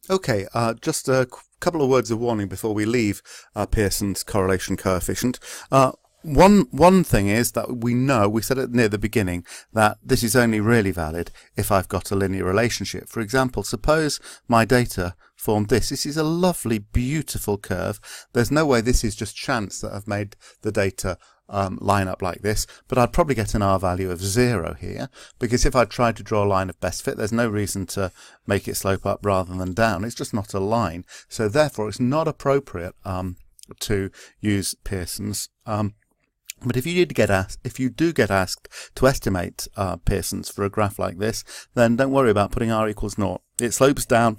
Okay, just a couple of words of warning before we leave Pearson's correlation coefficient. One thing is that we said it near the beginning, that this is only really valid if I've got a linear relationship. For example, suppose my data formed this. This is a lovely, beautiful curve. There's no way this is just chance that I've made the data line up like this, but I'd probably get an R value of 0 here, because if I tried to draw a line of best fit, there's no reason to make it slope up rather than down. It's just not a line. So therefore, it's not appropriate to use Pearson's. But if you do get asked to estimate Pearson's for a graph like this, then don't worry about putting R equals 0. It slopes down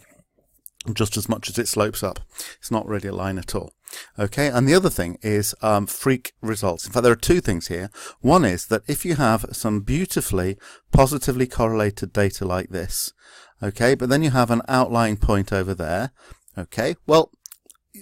just as much as it slopes up. It's not really a line at all. Okay, and the other thing is freak results. In fact, there are two things here. One is that if you have some beautifully positively correlated data like this, okay, but then you have an outlying point over there, okay, well,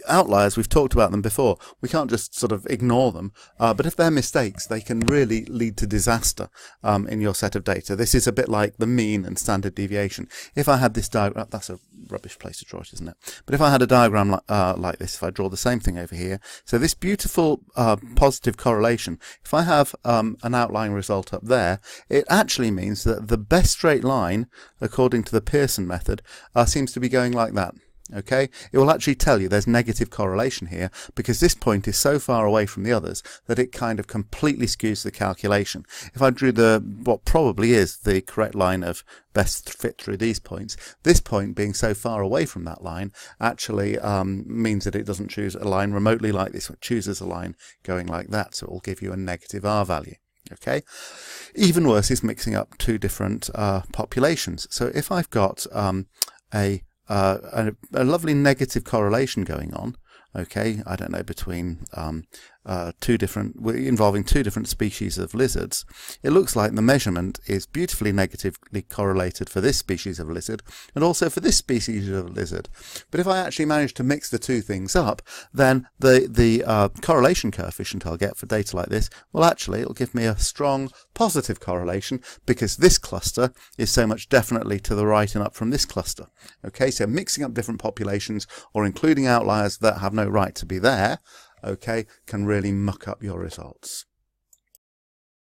outliers, we've talked about them before. We can't just sort of ignore them, but if they're mistakes, they can really lead to disaster in your set of data. This is a bit like the mean and standard deviation. If I had this diagram, that's a rubbish place to draw it, isn't it? But if I had a diagram like this, if I draw the same thing over here, so this beautiful positive correlation, if I have an outlying result up there, it actually means that the best straight line, according to the Pearson method, seems to be going like that. Okay, it will actually tell you there's negative correlation here because this point is so far away from the others that it kind of completely skews the calculation. If I drew what probably is the correct line of best fit through these points, this point being so far away from that line actually means that it doesn't choose a line remotely like this. It chooses a line going like that, so it will give you a negative R value. Okay, even worse is mixing up two different populations. So if I've got a lovely negative correlation going on, okay, I don't know, between involving two different species of lizards, it looks like the measurement is beautifully negatively correlated for this species of lizard and also for this species of lizard. But if I actually manage to mix the two things up, then the correlation coefficient I'll get for data like this, well, actually it'll give me a strong positive correlation because this cluster is so much definitely to the right and up from this cluster. Okay, so mixing up different populations or including outliers that have no right to be there, okay, can really muck up your results.